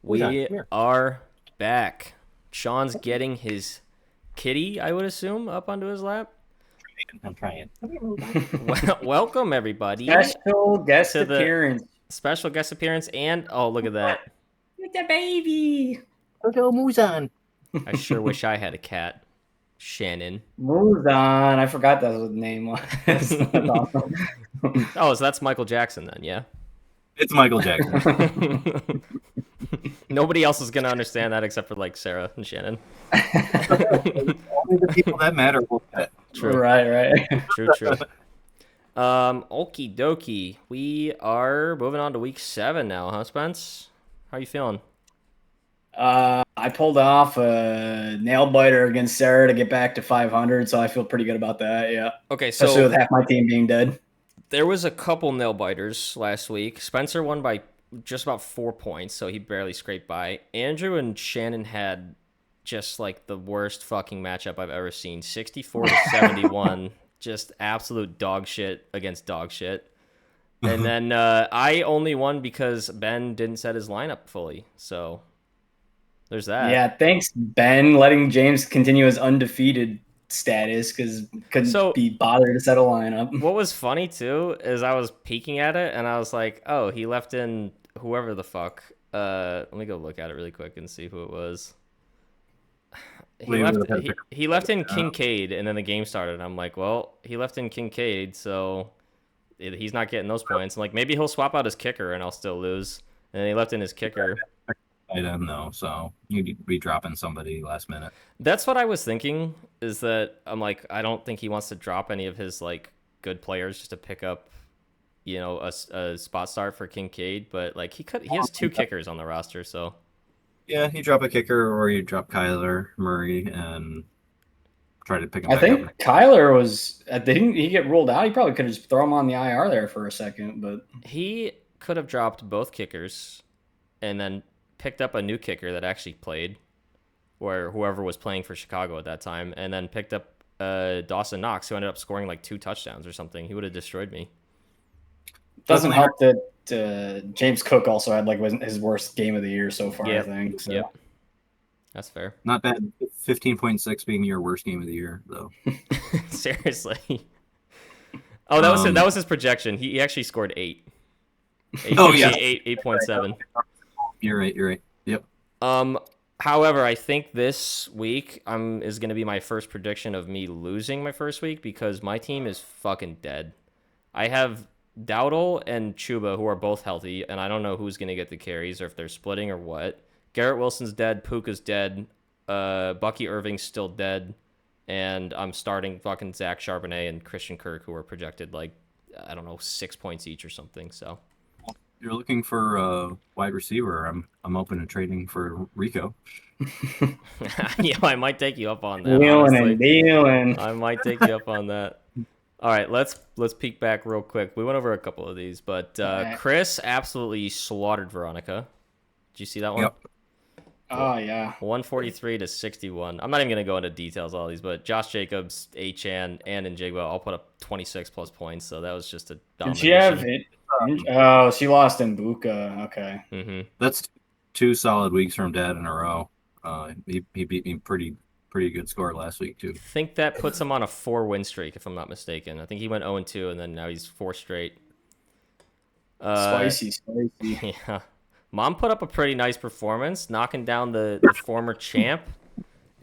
We are back. Sean's getting his kitty, I would assume, up onto his lap. I'm trying. Welcome, everybody, Special guest to the appearance. special guest appearance. And, oh, look at that. It's a baby. Jojo Muzan. I sure wish I had a cat. Shannon. Moves on. I forgot that was the name was. That's awesome. Oh, so that's Michael Jackson then, yeah? It's Michael Jackson. Nobody else is going to understand that except for, like, Sarah and Shannon. Only the people that matter will get it. True. Right. True. Okie dokie. We are moving on to week 7 now, huh, Spence? How are you feeling? I pulled off a nail biter against Sarah to get back to 500, so I feel pretty good about that. Yeah. Okay, Especially so with half my team being dead. there was a couple nail biters last week. Spencer won by just about 4 points, so he barely scraped by. Andrew and Shannon had just like the worst fucking matchup I've ever seen. 64 to 71. Just absolute dog shit against dog shit. And then I only won because Ben didn't set his lineup fully. So there's that. Yeah, thanks, Ben, letting James continue his undefeated status because couldn't be bothered to set a lineup. What was funny, too, is I was peeking at it, and I was like, oh, he left in whoever the fuck. Let me go look at it really quick and see who it was. He left in Kincaid, and then the game started. And I'm like, well, he left in Kincaid, so he's not getting those points. I'm like, maybe he'll swap out his kicker, and I'll still lose. And then he left in his kicker. I don't know, so you'd be dropping somebody last minute. That's what I was thinking, is that I'm like, I don't think he wants to drop any of his like good players just to pick up, you know, a spot start for Kincaid, but like he has 2 kickers on the roster, so yeah, you drop a kicker or you drop Kyler Murray and try to pick him I back think up. Kyler was didn't he get ruled out? He probably could have just thrown him on the IR there for a second, but he could have dropped both kickers and then picked up a new kicker that actually played, or whoever was playing for Chicago at that time, and then picked up Dawson Knox, who ended up scoring like 2 touchdowns or something. He would have destroyed me. Doesn't help that James Cook also had like his worst game of the year so far. Yep. I think. So. Yep. That's fair. Not bad. 15.6 being your worst game of the year, though. Seriously. Oh, that was his projection. He actually scored 8. Oh yeah, 8.7. You're right. Yep. However, I think this week is going to be my first prediction of me losing my first week because my team is fucking dead. I have Dowdle and Chuba, who are both healthy, and I don't know who's going to get the carries or if they're splitting or what. Garrett Wilson's dead. Puka's dead. Bucky Irving's still dead. And I'm starting fucking Zach Charbonnet and Christian Kirk, who are projected like, I don't know, 6 points each or something. So you're looking for a wide receiver. I'm open to trading for Rico. Yeah, I might take you up on that. Dealing. I might take you up on that. All right, let's peek back real quick. We went over a couple of these, but Chris absolutely slaughtered Veronica. Did you see that one? Yep. Oh yeah. 143 to 61. I'm not even gonna go into details of all these, but Josh Jacobs, Achan, and Njigba all put up 26 plus points. So that was just a domination. Did she have it? Oh, she lost in Buka. Okay. Mm-hmm. That's 2 solid weeks from Dad in a row. He beat me pretty good score last week too. I think that puts him on a 4-win streak, if I'm not mistaken. I think he went 0-2, and then now he's 4 straight. Spicy. Yeah. Mom put up a pretty nice performance, knocking down the former champ.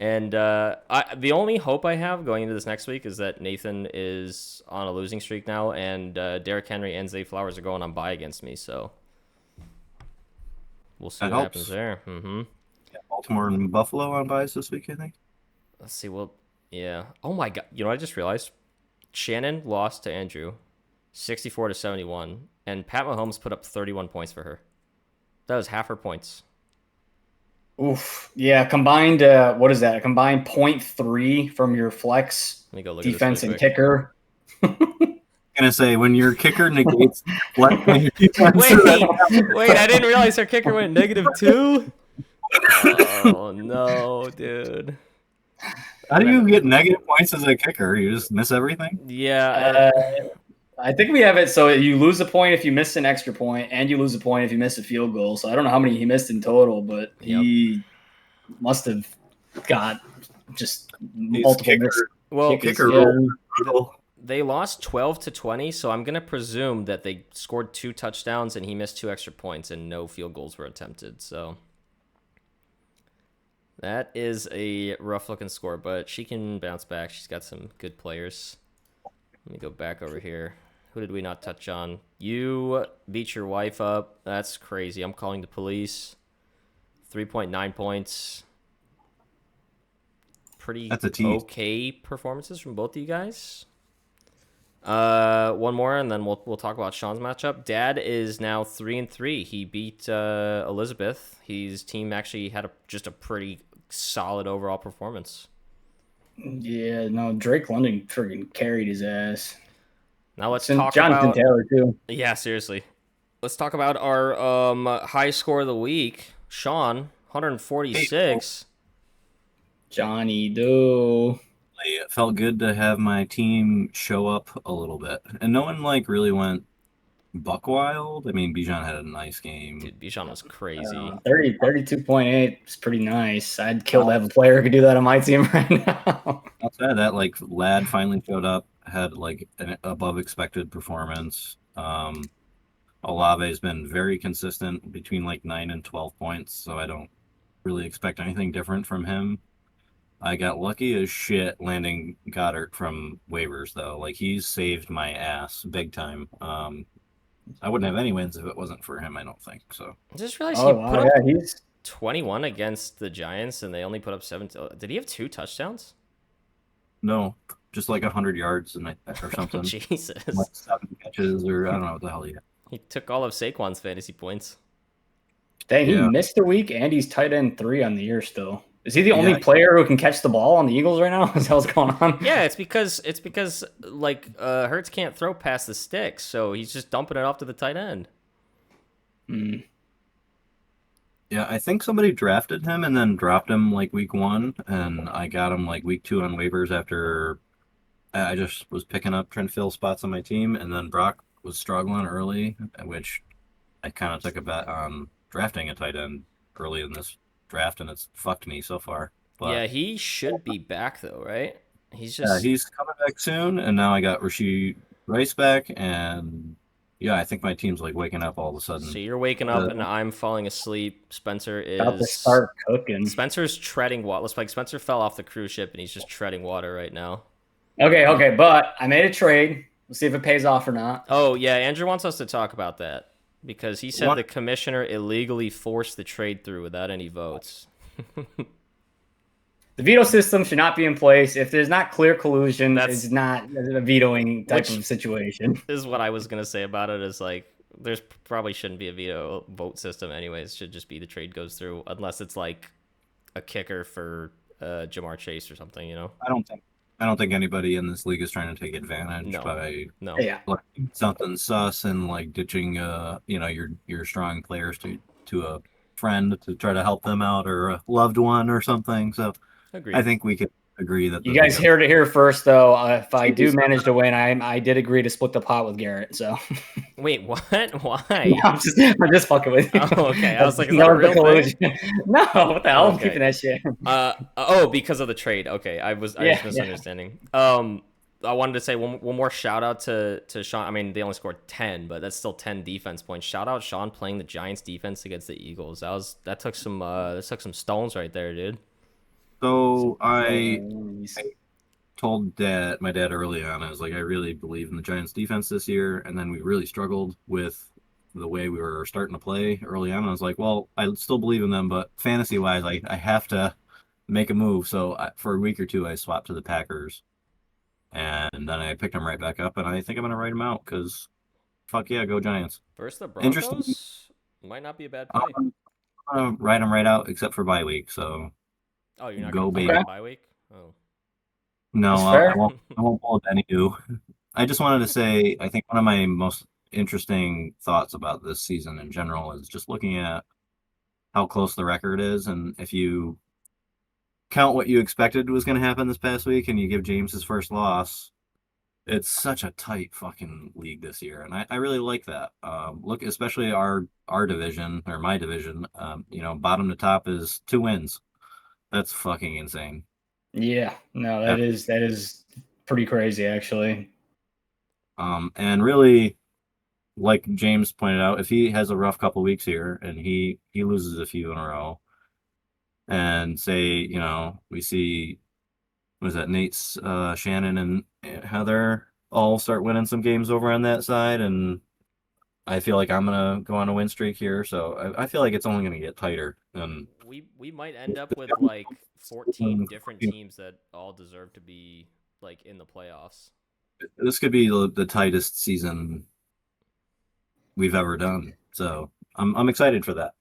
And the only hope I have going into this next week is that Nathan is on a losing streak now, and Derrick Henry and Zay Flowers are going on bye against me. So we'll see what happens there. Mm-hmm. Yeah, Baltimore and Buffalo on byes this week, I think. Let's see. Well, yeah. Oh my God. You know what I just realized? Shannon lost to Andrew, 64 to 71, and Pat Mahomes put up 31 points for her. That was half her points. Oof. Yeah, combined, what is that? A combined 0.3 from your flex Let me go look defense at this and kicker. I'm gonna say when your kicker negates what Wait, I didn't realize her kicker went -2. Oh no, dude. How do you get negative points as a kicker? You just miss everything? Yeah. I think we have it so you lose a point if you miss an extra point, and you lose a point if you miss a field goal. So I don't know how many he missed in total, but he must have got just multiple missed Well, kickers. kicker Yeah. they lost 12-20, so I'm going to presume that they scored 2 touchdowns and he missed 2 extra points and no field goals were attempted. So that is a rough looking score, but she can bounce back. She's got some good players. Let me go back over here. Who did we not touch on? You beat your wife up. That's crazy. I'm calling the police. 3.9 points. Pretty That's a tease. okay performances from both of you guys. One more, and then we'll talk about Sean's matchup. Dad is now 3-3. He beat Elizabeth. His team actually had just a pretty solid overall performance. Yeah, no, Drake London friggin' carried his ass. Now let's And talk Jonathan about Taylor too. Yeah, seriously. Let's talk about our high score of the week. Sean, 146. Johnny Doe. It felt good to have my team show up a little bit, and no one like really went buck wild. I mean, Bijan had a nice game. Dude, Bijan was crazy. 32.8 is pretty nice. I'd kill to have a player who could do that on my team right now. Outside of that, like Lad finally showed up, had like an above expected performance. Olave's been very consistent between like 9 and 12 points, so I don't really expect anything different from him. I got lucky as shit landing Goddard from waivers though. Like he's saved my ass big time. I wouldn't have any wins if it wasn't for him, I don't think. So I just realized he put up he's 21 against the Giants, and they only put up 7. Did he have 2 touchdowns? no, just like 100 yards and or something. Jesus. Like 7 catches or I don't know what the hell he had. He took all of Saquon's fantasy points. dang, he Yeah. missed a week and he's tight end 3 on the year still. Is he the only player who can catch the ball on the Eagles right now? Is that what's going on? Yeah, it's because like Hurts can't throw past the sticks, so he's just dumping it off to the tight end. Yeah, I think somebody drafted him and then dropped him like week 1, and I got him like week 2 on waivers after I just was picking up trying to fill spots on my team, and then Brock was struggling early, which I kind of took a bet on drafting a tight end early in this draft, and it's fucked me so far. But Yeah, he should be back though, right? He's yeah, just he's coming back soon, and now I got Rashee Rice back, and yeah, I think my team's like waking up all of a sudden. So you're waking up and I'm falling asleep. Spencer About to is start cooking. Spencer's treading water. Looks like Spencer fell off the cruise ship and he's just treading water right now. Okay, but I made a trade. We'll see if it pays off or not. Oh yeah, Andrew wants us to talk about that because he said What? the commissioner illegally forced the trade through without any votes. The veto system should not be in place. If there's not clear collusion, That's- it's not a vetoing type of situation. This is what I was gonna say about it. Is like there's probably shouldn't be a veto vote system anyways. It should just be the trade goes through unless it's like a kicker for Jamar Chase or something. You know? I don't think anybody in this league is trying to take advantage No. by No. Yeah. like something sus and like ditching your strong players to a friend to try to help them out or a loved one or something. So Agreed. I think we could agree that You guys heard it here first, though. If I do manage to win, I did agree to split the pot with Garrett. So Wait, what? Why? I'm just fucking with you. Oh, okay. I was like, is No that a real collusion. No, what the hell? I'm Okay. keeping that shit. Because of the trade. Okay, I was Yeah, misunderstanding. I wanted to say one more shout out to Sean. I mean, they only scored 10, but that's still 10 defense points. Shout out Sean playing the Giants defense against the Eagles. That took some stones right there, dude. So I told my dad early on, I was like, I really believe in the Giants defense this year. And then we really struggled with the way we were starting to play early on. I was like, well, I still believe in them, but fantasy wise, I have to make a move. So for a week or two, I swapped to the Packers, and then I picked them right back up. And I think I'm going to write them out because fuck yeah, go Giants. Versus the Interesting. Broncos might not be a bad play. I'm going to write them right out except for bye week. So Oh, you're not go, going to baby. play bye week? Oh. no, That's I fair. won't pull any new. I just wanted to say, I think one of my most interesting thoughts about this season in general is just looking at how close the record is. And if you count what you expected was going to happen this past week and you give James his first loss, it's such a tight fucking league this year, and I really like that. Look, especially our division or my division. Bottom to top is 2 wins. That's fucking insane. Yeah, no, Yeah. that is pretty crazy actually. And really, like James pointed out, if he has a rough couple weeks here and he loses a few in a row, and say we see was that Nate's Shannon and Heather all start winning some games over on that side, and I feel like I'm gonna go on a win streak here. So I feel like it's only gonna get tighter. And We might end up with like 14 different teams that all deserve to be like in the playoffs. this could be the tightest season we've ever done. So I'm excited for that.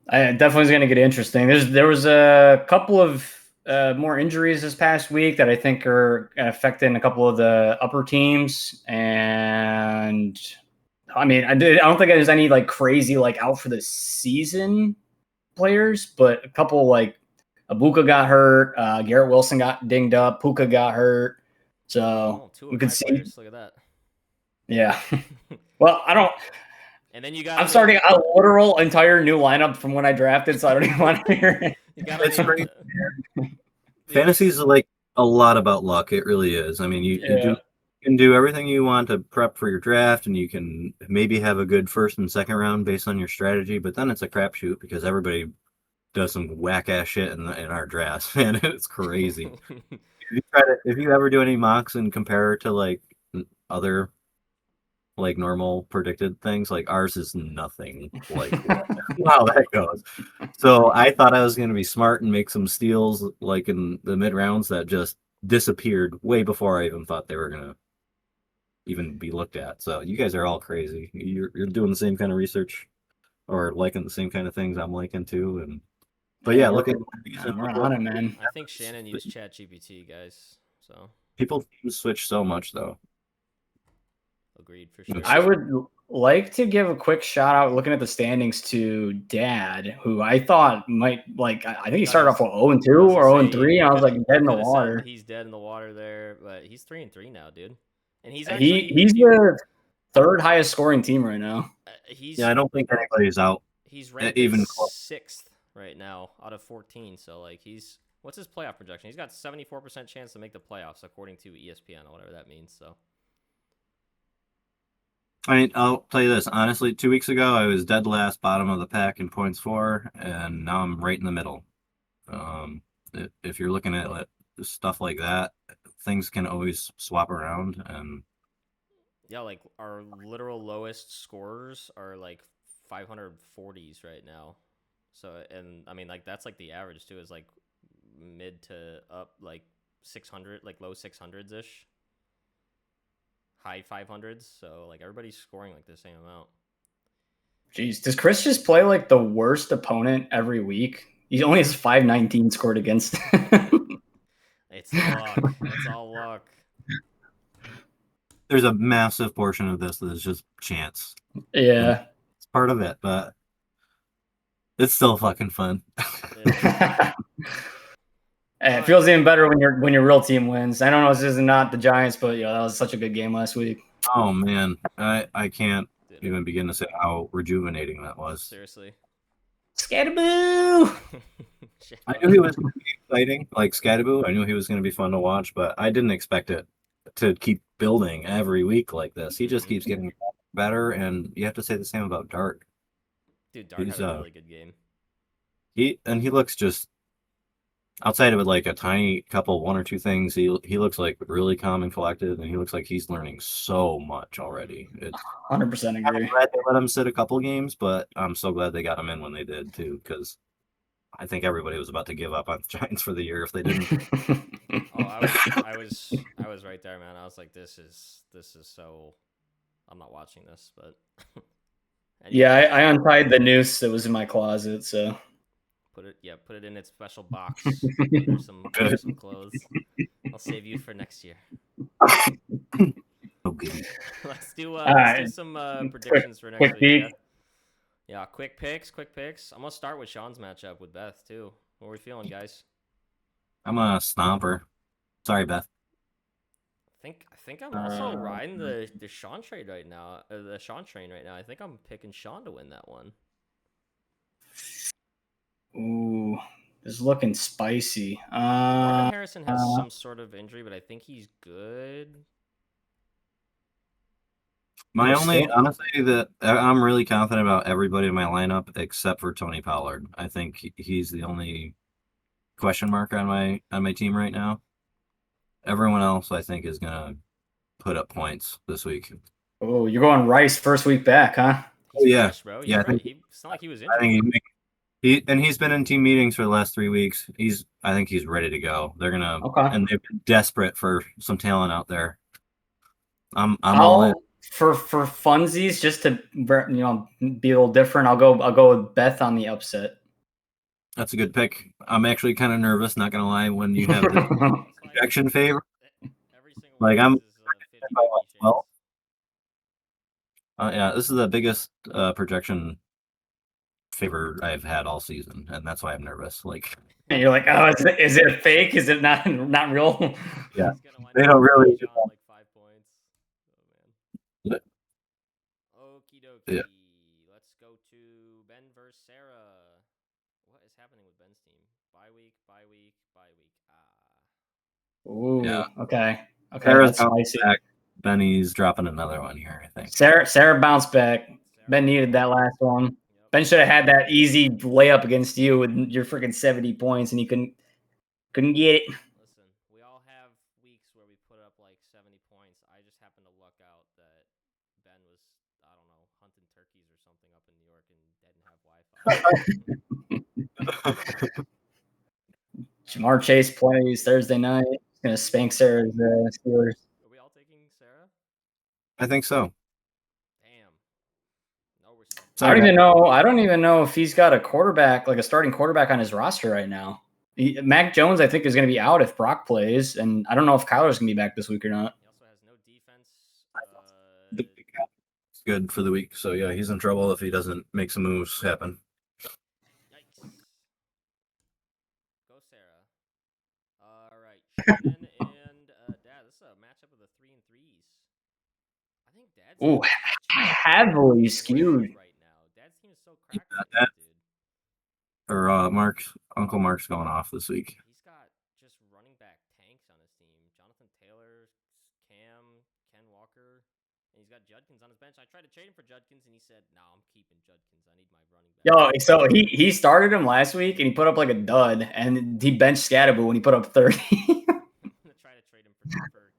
I definitely is going to get interesting. There was a couple of more injuries this past week that I think are affecting a couple of the upper teams, and I mean, I don't think there's any like crazy like out for the season players, but a couple like Abuka got hurt, Garrett Wilson got dinged up, Puka got hurt, so we could see. Players. Look at that. Yeah. Well, I don't. And then you got. I'm starting a literal entire new lineup from when I drafted, so I don't even want to hear it. It's great. Fantasy is like a lot about luck. It really is. I mean, you can do everything you want to prep for your draft, and you can maybe have a good first and second round based on your strategy. But then it's a crapshoot because everybody does some whack ass shit in our drafts, and it's crazy. If you ever do any mocks and compare to like other like normal predicted things, like ours is nothing like how that goes. So I thought I was going to be smart and make some steals like in the mid rounds that just disappeared way before I even thought they were going to even be looked at. So you guys are all crazy. You're doing the same kind of research or liking the same kind of things I'm liking too. But yeah, look at we're on it, man. I think Shannon used ChatGPT, guys. So people switch so much though. Agreed for sure. I would like to give a quick shout out looking at the standings to Dad, who I thought might like. I think he started off with 0-2 or 0-3, and I was like dead in the water. He's dead in the water there, but he's 3-3 now, dude. And he's the third highest scoring team right now. I don't think anybody's out. He's ranked even 6th right now out of 14. So like what's his playoff projection? He's got 74% chance to make the playoffs according to ESPN or whatever that means. So. I mean, I'll tell you this. Honestly, 2 weeks ago, I was dead last, bottom of the pack in points for, and now I'm right in the middle. If you're looking at stuff like that, things can always swap around. And yeah, like our literal lowest scorers are like 540s right now. So, and I mean, like that's like the average too, is like mid to up like 600, like low 600s ish. High 500s, so like everybody's scoring like the same amount. Jeez, does Chris just play like the worst opponent every week? He only has 519 scored against. It's luck. It's all luck. There's a massive portion of this that is just chance. Yeah, it's part of it, but it's still fucking fun. It feels even better when your real team wins. I don't know, this is not the Giants, but that was such a good game last week. Oh man, I can't even begin to say how rejuvenating that was. Seriously. Scatterboo! I knew he was going to be exciting, like Scatterboo. I knew he was going to be fun to watch, but I didn't expect it to keep building every week like this. He just keeps getting better, and you have to say the same about Dart. Dude, Dart had a really good game. He looks just. Outside of it, like a tiny couple, one or two things, he looks like really calm and collected, and he looks like he's learning so much already. 100% agree. I'm glad they let him sit a couple games, but I'm so glad they got him in when they did too, because I think everybody was about to give up on the Giants for the year if they didn't. I was right there, man. I was like, this is so. I'm not watching this, but. Anyway. Yeah, I untied the noose that was in my closet, so. Put it in its special box. There's some clothes. I'll save you for next year. Okay. Let's do some predictions for next week. Yeah, quick picks. I'm gonna start with Sean's matchup with Beth too. What are we feeling, guys? I'm a stomper. Sorry, Beth. think I'm also riding the Sean trade right now. The Sean train right now. I think I'm picking Sean to win that one. Ooh, this is looking spicy. Marvin Harrison has some sort of injury, but I think he's good. Honestly, that I'm really confident about everybody in my lineup except for Tony Pollard. I think he's the only question mark on my team right now. Everyone else, I think, is gonna put up points this week. Oh, you're going Rice first week back, huh? He's fresh, bro. He's right. It's not like he was injured. I think he's been in team meetings for the last 3 weeks. I think he's ready to go. They're gonna and they've been desperate for some talent out there. I'm all in. For funsies, just to be a little different. I'll go with Beth on the upset. That's a good pick. I'm actually kind of nervous, not gonna lie, when you have the projection favor. Like I'm well. Yeah, this is the biggest projection favor I've had all season, and that's why I'm nervous. Like, and you're like, oh, is it a fake? Is it not real? Yeah, they don't really. Like 5 points. Oh man. Okie dokie. Yeah. Let's go to Ben versus Sarah. What is happening with Ben's team? Bye week. Ooh. Yeah. Okay. Sarah's bounced back. Benny's dropping another one here, I think. Sarah bounced back. Ben needed that last one. Yep. Ben should have had that easy layup against you with your freaking 70 points, and he couldn't get it. Listen, we all have weeks where we put up like 70 points. I just happened to luck out that Ben was, I don't know, hunting turkeys or something up in New York and didn't have Wi-Fi. Jamar Chase plays Thursday night. He's gonna spank Sarah's Steelers. Are we all taking Sarah? I think so. Damn. No respect. I don't even know if he's got a quarterback, like a starting quarterback on his roster right now. Mac Jones, I think, is going to be out if Brock plays, and I don't know if Kyler's going to be back this week or not. He also has no defense. It's good for the week, so yeah, he's in trouble if he doesn't make some moves happen. Yikes. Go Sarah. All right, Shannon and Dad. This is a matchup of the 3 and 3s. I think Dad's heavily skewed right now. Dad's team is so cracked, dude. Or Uncle Mark's going off this week. He's got just running back tanks on his team. Jonathan Taylor, Ken Walker, and he's got Judkins on his bench. I tried to trade him for Judkins, and he said, "No, I'm keeping Judkins. I need my running back." Yo, so he started him last week, and he put up like a dud, and he benched Scatterbo when he put up 30. I'm gonna try to trade him for Judkins again.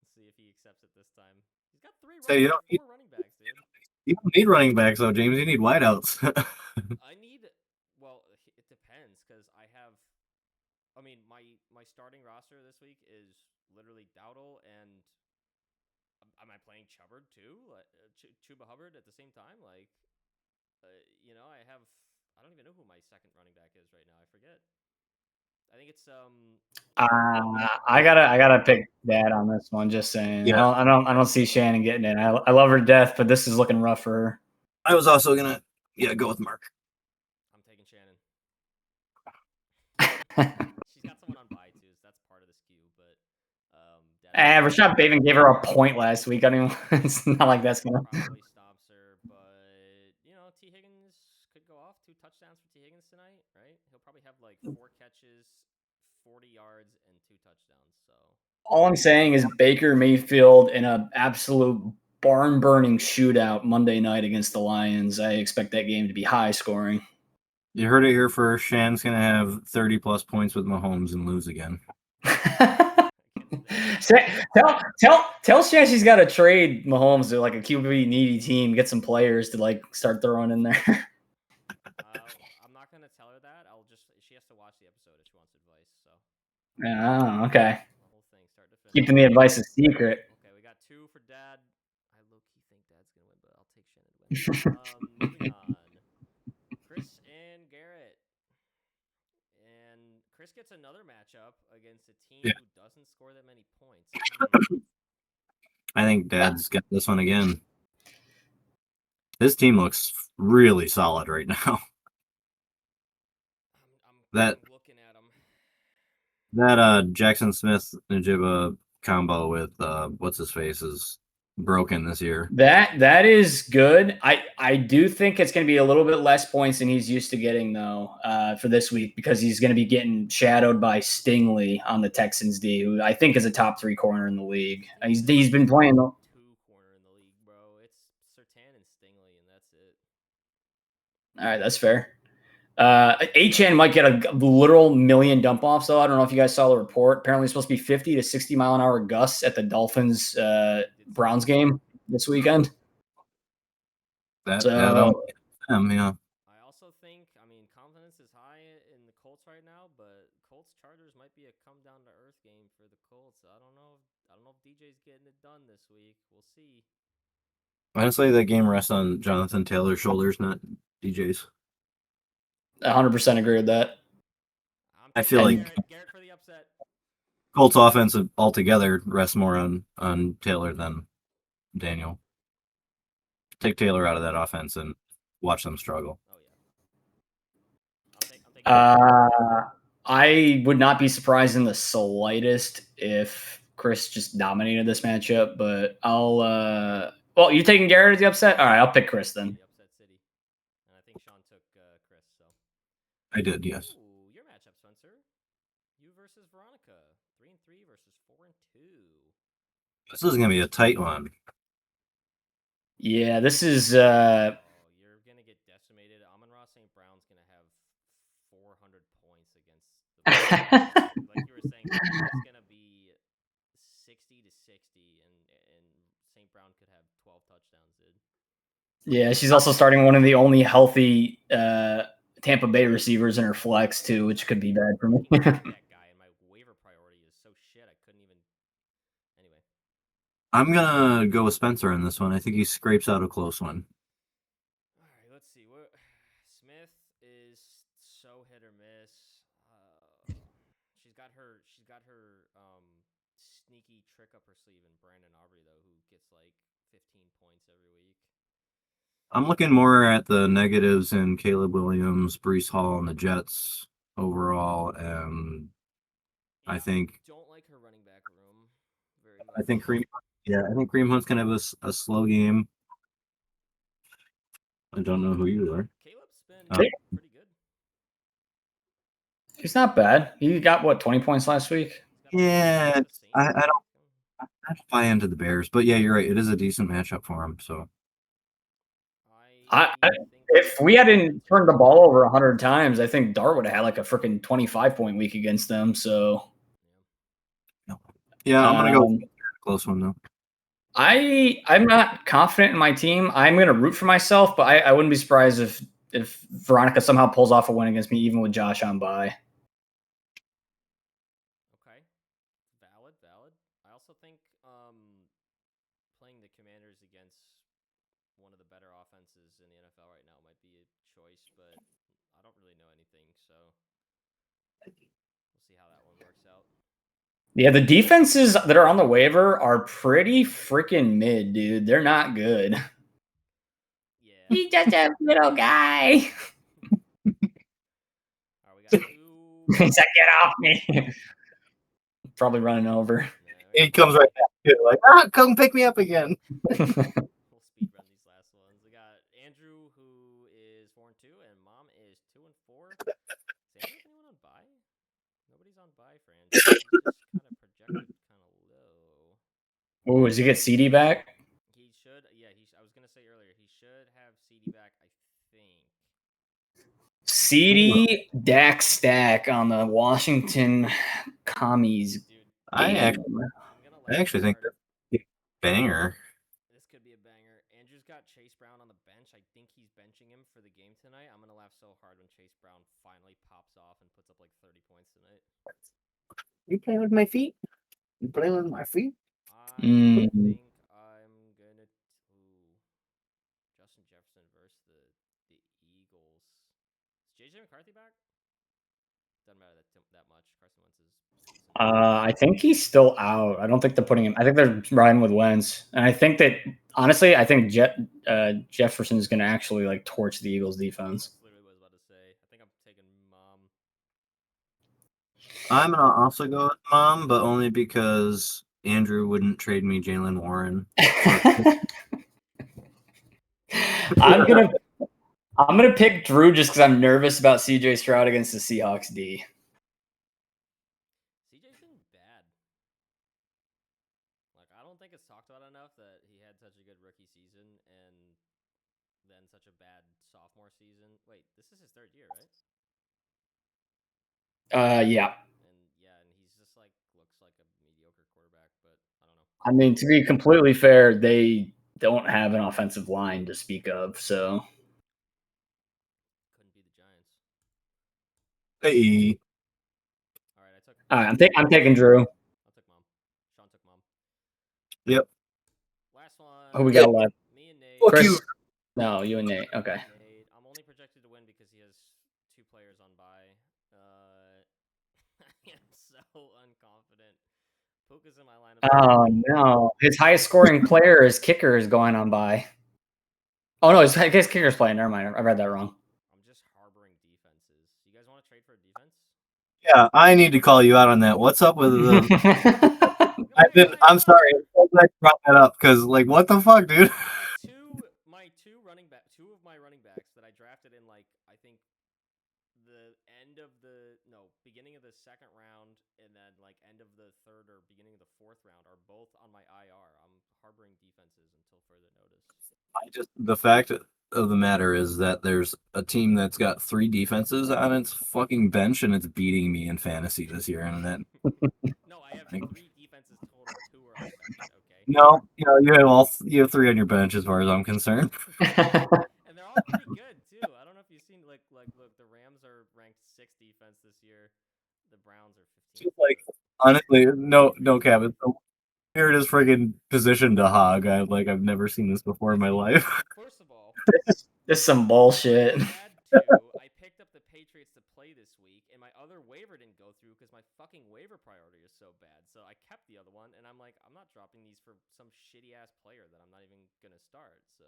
Let's see if he accepts it this time. He's got 4 running backs, dude. You don't need running backs, though, James. You need wideouts. Well, it depends, because my starting roster this week is literally Dowdle and am I playing Chubbard too? Chuba Hubbard at the same time? I don't even know who my second running back is right now. I forget. I think it's I gotta pick Dad on this one. Just saying. Yeah. I don't see Shannon getting in. I love her to death, but this is looking rough for her. I was also gonna go with Mark. I'm taking Shannon. She's got someone on bye too, so that's part of the skew. But Rashad Bateman gave her a point last week. I mean, it's not like that's gonna probably stops her, but T. Higgins could go off 2 touchdowns for T. Higgins tonight, right? He'll probably have like 4 catches, 40 yards, and 2 touchdowns. So all I'm saying is Baker Mayfield in an absolute barn-burning shootout Monday night against the Lions. I expect that game to be high scoring. You heard it here first. Shan's gonna have 30+ points with Mahomes and lose again. Tell Shan she's got to trade Mahomes to like a QB needy team, get some players to like start throwing in there. I'm not gonna tell her that. She has to watch the episode if she wants advice. So. Oh, okay. The whole thing, start to finish. Keeping the advice a secret. Okay, we got 2 for Dad. I low-key think Dad's gonna win, but I'll take Shannon to win. Moving on. Chris and Garrett. And Chris gets another matchup against a team who doesn't score that many points. I think Dad's got this one again. His team looks really solid right now. I'm looking at him. That Jackson Smith Najibba combo with what's his face is broken this year. That is good. I do think it's going to be a little bit less points than he's used to getting though for this week because he's going to be getting shadowed by Stingley on the Texans D, who I think is a top 3 corner in the league. He's been playing. 2 corner in the league, bro. It's Surtain and Stingley, and that's it. All right, that's fair. HN might get a literal million dump offs though. I don't know if you guys saw the report. Apparently, it's supposed to be 50 to 60 mile an hour gusts at the Dolphins Browns game this weekend. Yeah. I also think, I mean, confidence is high in the Colts right now, but Colts Chargers might be a come down to earth game for the Colts. I don't know if DJ's getting it done this week. We'll see. Honestly, that game rests on Jonathan Taylor's shoulders, not DJ's. 100% agree with that. I feel like Garrett for the upset. Colts offense altogether rests more on Taylor than Daniel. Take Taylor out of that offense and watch them struggle. Oh, yeah. I would not be surprised in the slightest if Chris just dominated this matchup, but I'll well, you're taking Garrett as the upset? All right, I'll pick Chris then. The upset city. And I think Sean took Chris, so. I did, yes. Ooh, your matchup, Spencer. You versus Veronica. 3-3 versus 4-2. This is gonna be a tight one. Yeah, this is you're gonna get decimated. Amon-Ra St. Brown's gonna have 400 points against the like you were saying, it's gonna be 60 to 60, and St. Brown could have 12 touchdowns, dude. Yeah, she's also starting one of the only healthy Tampa Bay receivers in her flex too, which could be bad for me. That guy and my waiver priority is so shit. I couldn't even. Anyway. I'm gonna go with Spencer in this one. I think he scrapes out a close one. All right, let's see. Smith is so hit or miss. She's got her sneaky trick up her sleeve in Brandon Aubrey though, who gets like 15 points every week. I'm looking more at the negatives in Caleb Williams, Breece Hall, and the Jets overall, and I think don't like her running back room very much. I think Kareem Hunt's gonna have a slow game. I don't know who you are. Caleb's been pretty good. He's not bad. He got what 20 points last week. Yeah, I don't buy into the Bears, but yeah, you're right. It is a decent matchup for him. So, if we hadn't turned the ball over 100 times, I think Dart would have had like a freaking 25-point week against them. So, yeah, I'm gonna go close one though. I'm not confident in my team. I'm gonna root for myself, but I wouldn't be surprised if Veronica somehow pulls off a win against me, even with Josh on bye. Okay, valid. I also think playing the Commanders against one of the better offenses in the NFL right now might be a choice, but I don't really know anything, so we'll see how that one works out. Yeah, the defenses that are on the waiver are pretty freaking mid, dude. They're not good. Yeah. He's just a little guy. All right, we got two. He's like, get off me. Probably running over. He comes right back too, like, come pick me up again. We'll speed run these last ones. We got Andrew, who is 4-2, and Mom is 2-4. Is anyone on bye? Nobody's on bye for Andrew. He's kind of projected kind of low. Oh, does he get CD back? He should. Yeah, I was gonna say earlier, he should have CD back, I think. CD Dak stack on the Washington Commies. Dude, I actually think that's a banger. This could be a banger. Andrew's got Chase Brown on the bench. I think he's benching him for the game tonight. I'm gonna laugh so hard when Chase Brown finally pops off and puts up like 30 points tonight. You playing with my feet? You playing with my feet? I think I'm gonna Justin Jefferson versus the Eagles. Is JJ McCarthy back? Doesn't matter that much. Carson Wentz is. I think he's still out. I don't think they're putting him. I think they're riding with Wentz, and I think that honestly, I think Jefferson is going to actually like torch the Eagles defense. That's literally what I was about to say. I think I'm taking Mom. I'm gonna also go with Mom, but only because Andrew wouldn't trade me Jalen Warren. I'm gonna pick Drew just because I'm nervous about CJ Stroud against the Seahawks D. CJ's been bad. Like, I don't think it's talked about enough that he had such a good rookie season and then such a bad sophomore season. Wait, this is his third year, right? Yeah. And he's just like looks like a mediocre quarterback, but I don't know. I mean, to be completely fair, they don't have an offensive line to speak of, so Couldn't be the Giants. Hey, All right, I took. all right, I'm taking Drew. I took Mom. Sean took Mom. yep. Last one. Who we got left? Me and Nate. Fuck Chris. you. No, you and Nate. Okay. Nate. I'm only projected to win because he has 2 players on bye. I am so unconfident. Puka's in my lineup. Oh no, his highest scoring player, his kicker, is going on by. Oh no, his kicker's playing. Never mind, I read that wrong. I'm just harboring defenses. You guys want to trade for a defense? Yeah, I need to call you out on that. What's up with the? I'm sorry. I'm so glad you brought that up because, like, what the fuck, dude? Two of my running backs that I drafted in I think beginning of the second round and then end of the third or beginning of the fourth round are both on my IR. I'm harboring defenses until further notice. The fact of the matter is that there's a team that's got 3 defenses on its fucking bench and it's beating me in fantasy this year. And that No, I have 3 defenses total. 2 are on bench. Okay. no, you have 3 on your bench as far as I'm concerned. And they're all pretty good too. I don't know if you've seen look, the Rams are ranked 6th defense this year. The Browns are 15th. Like, honestly, no, Kevin. Here it is, friggin' position to hog. I've never seen this before in my life. First of all, This is some bullshit. I picked up the Patriots to play this week, and my other waiver didn't go through because my fucking waiver priority is so bad. So I kept the other one, and I'm like, I'm not dropping these for some shitty ass player that I'm not even gonna start. So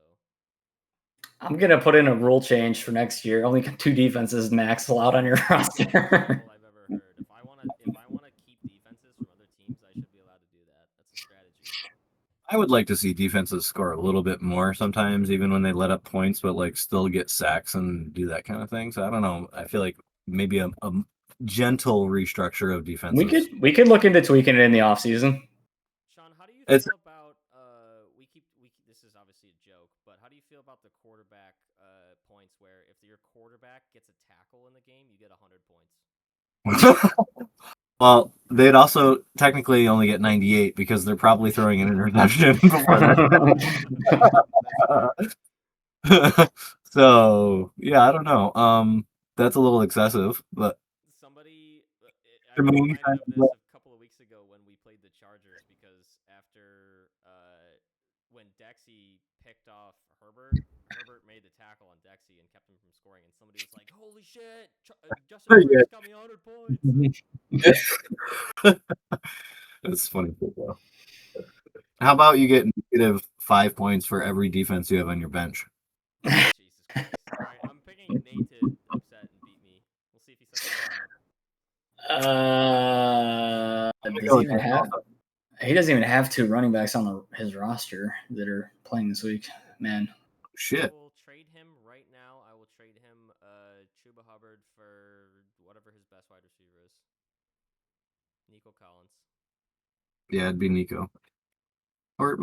I'm gonna put in a rule change for next year. Only 2 defenses max allowed on your roster. I've ever heard. If I wanna keep defenses from other teams, I should be allowed to do that. That's a strategy. I would like to see defenses score a little bit more sometimes, even when they let up points, but still get sacks and do that kind of thing. So I don't know. I feel like maybe a gentle restructure of defenses. We could look into tweaking it in the offseason. Sean, how do you feel about this is obviously a joke, but how do you feel about the quarterback points where if your quarterback gets a tackle in the game, you get 100 points? Well, they'd also technically only get 98 because they're probably throwing an interception before that. So yeah, I don't know. That's a little excessive, but I reminded of this a couple of weeks ago when we played the Chargers because after when Dexy picked off Herbert made the tackle on Dexy and kept him from scoring, and somebody was like, "Holy shit, Justin Herbert got me 100 points." That's funny football. How about you get -5 points for every defense you have on your bench? Jesus Christ! All right, I'm picking Nate to upset and beat me. We'll see if he says. He doesn't even have 2 running backs on his roster that are playing this week. Man, shit. I will trade him right now. I will trade him Chuba Hubbard for whatever his best wide receiver is. Nico Collins. Yeah, it'd be Nico. Or you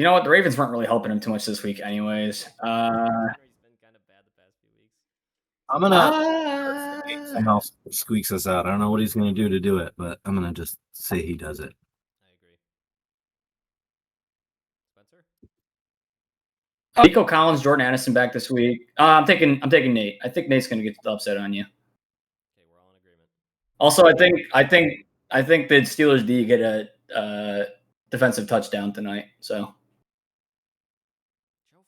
know what? The Ravens weren't really helping him too much this week, anyways. He's been kind of bad the past few weeks. I'm gonna somehow squeaks us out. I don't know what he's gonna do to do it, but I'm gonna just say he does it. I agree. Spencer? Nico Collins, Jordan Addison back this week. I'm taking Nate. I think Nate's gonna get the upset on you. Okay, we're all in agreement. Also, I think the Steelers D get a defensive touchdown tonight. So.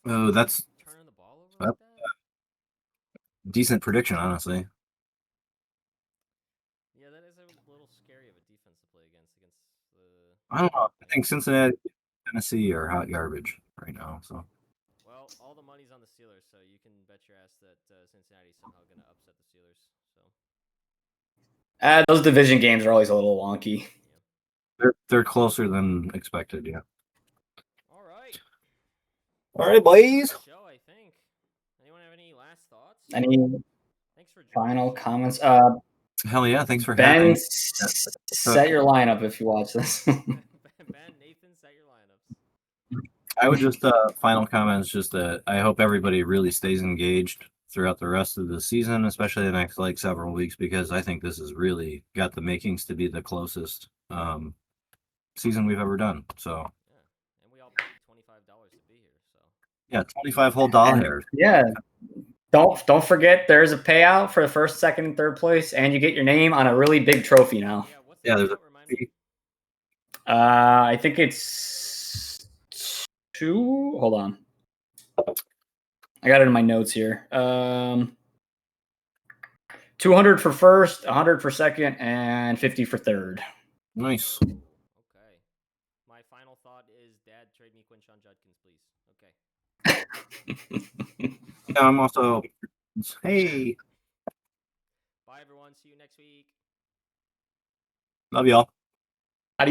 Oh, that's turning the ball over like that? Decent prediction, honestly. Yeah, that is a little scary of a defense to play against the. I don't know. I think Cincinnati, Tennessee are hot garbage right now. So. Well, all the money's on the Steelers, so you can bet your ass that Cincinnati's somehow going to upset the Steelers. So Those division games are always a little wonky. They're closer than expected. Yeah. All right. All right, boys. Show, I think. Anyone have any last thoughts? Any Thanks for joining final us. comments? Hell yeah! Thanks for having Ben, me. set your lineup if you watch this. Ben, Nathan, set your lineups. I would just final comments. Just that I hope everybody really stays engaged throughout the rest of the season, especially the next like several weeks, because I think this has really got the makings to be the closest season we've ever done. So Yeah, and we all paid $25 to be here. So yeah, $25 whole dollars. Yeah. Don't forget there's a payout for the first, second, and third place, and you get your name on a really big trophy now. yeah, what's Yeah, the there's a payout? Remind me. I think it's 2. Hold on. I got it in my notes here. 200 for first, 100 for second, and 50 for third. Nice. Okay. My final thought is, Dad, trade me Quinshon Judkins, please. Okay. Yeah, I'm also. Hey, Bye, everyone. See you next week. love y'all.